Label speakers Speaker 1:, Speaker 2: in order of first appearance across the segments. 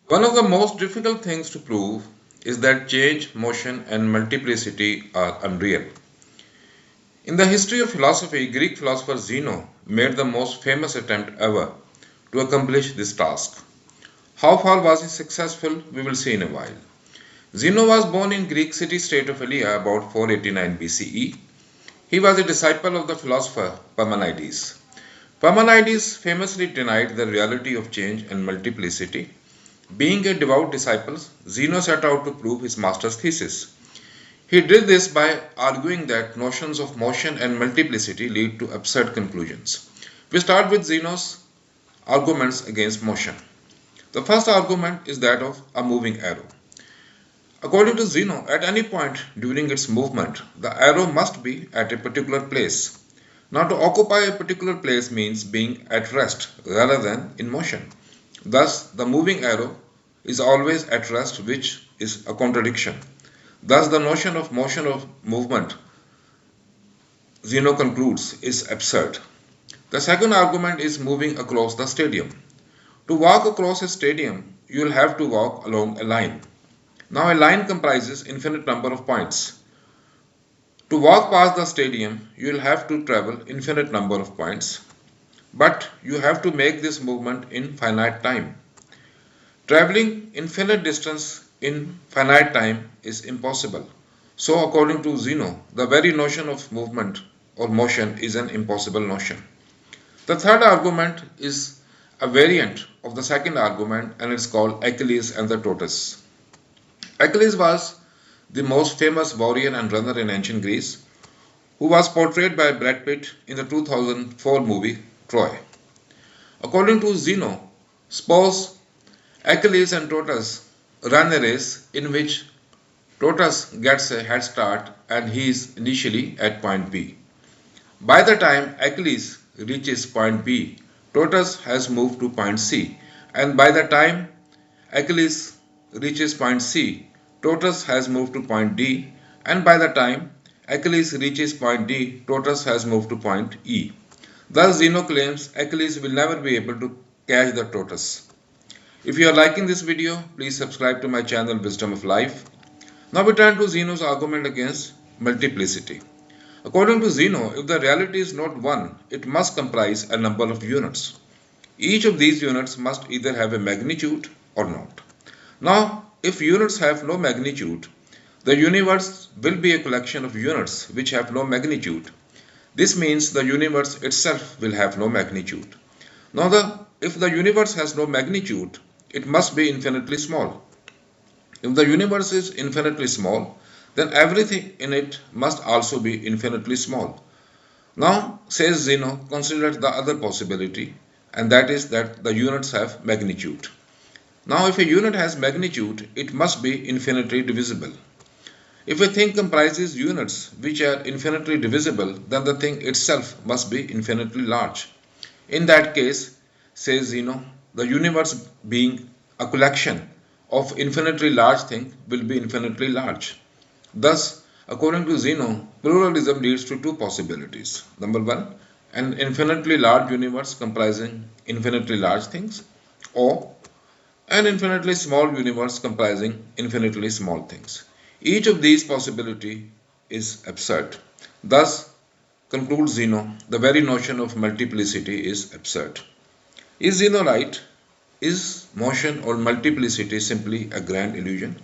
Speaker 1: One of the most difficult things to prove is that change, motion, and multiplicity are unreal. In the history of philosophy, Greek philosopher Zeno made the most famous attempt ever to accomplish this task. How far was he successful? We will see in a while. Zeno was born in Greek city-state of Elea about 489 BCE. He was a disciple of the philosopher Parmenides. Parmenides famously denied the reality of change and multiplicity. Being a devout disciple, Zeno set out to prove his master's thesis. He did this by arguing that notions of motion and multiplicity lead to absurd conclusions. We start with Zeno's arguments against motion. The first argument is that of a moving arrow. According to Zeno, at any point during its movement, the arrow must be at a particular place. Now, to occupy a particular place means being at rest rather than in motion. Thus, the moving arrow is always at rest, which is a contradiction. Thus, the notion of motion of movement, Zeno concludes, is absurd. The second argument is moving across the stadium. To walk across a stadium, you will have to walk along a line. Now, a line comprises infinite number of points. To walk past the stadium, you will have to travel infinite number of points, but you have to make this movement in finite time. Traveling infinite distance in finite time is impossible. So, according to Zeno, the very notion of movement or motion is an impossible notion. The third argument is a variant of the second argument, and it's called Achilles and the tortoise. Achilles was the most famous warrior and runner in ancient Greece, who was portrayed by Brad Pitt in the 2004 movie Troy. According to Zeno, suppose Achilles and tortoise run a race in which tortoise gets a head start and he is initially at point B. By the time Achilles reaches point B, tortoise has moved to point C, and by the time Achilles reaches point C, tortoise has moved to point D, and by the time Achilles reaches point D, tortoise has moved to point E. Thus, Zeno claims Achilles will never be able to catch the tortoise. If you are liking this video, please subscribe to my channel Wisdom of Life. Now we turn to Zeno's argument against multiplicity. According to Zeno, if the reality is not one, it must comprise a number of units. Each of these units must either have a magnitude or not. Now, if units have no magnitude, the universe will be a collection of units which have no magnitude. This means the universe itself will have no magnitude. Now, if the universe has no magnitude, it must be infinitely small. If the universe is infinitely small, then everything in it must also be infinitely small. Now, says Zeno, consider the other possibility, and that is that the units have magnitude. Now, if a unit has magnitude, it must be infinitely divisible. If a thing comprises units which are infinitely divisible, then the thing itself must be infinitely large. In that case, says Zeno, the universe being a collection of infinitely large things will be infinitely large. Thus, according to Zeno, pluralism leads to two possibilities. Number one, an infinitely large universe comprising infinitely large things, or an infinitely small universe comprising infinitely small things. Each of these possibilities is absurd. Thus, concludes Zeno, the very notion of multiplicity is absurd. Is Zeno right? Is motion or multiplicity simply a grand illusion?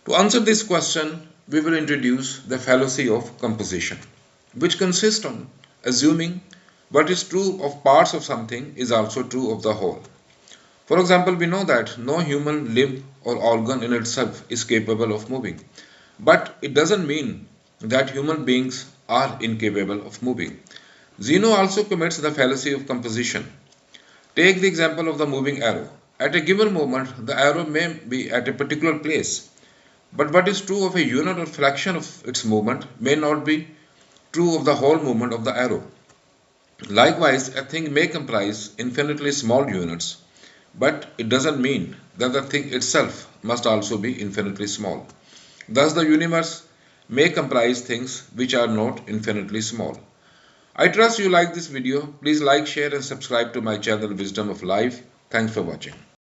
Speaker 1: To answer this question, we will introduce the fallacy of composition, which consists on assuming what is true of parts of something is also true of the whole. For example, we know that no human limb or organ in itself is capable of moving, but it doesn't mean that human beings are incapable of moving. Zeno also commits the fallacy of composition. Take the example of the moving arrow. At a given moment, the arrow may be at a particular place, but what is true of a unit or fraction of its movement may not be true of the whole movement of the arrow. Likewise, a thing may comprise infinitely small units, but it doesn't mean that the thing itself must also be infinitely small. Thus, the universe may comprise things which are not infinitely small. I trust you like this video. Please like, share and subscribe to my channel Wisdom of Life. Thanks for watching.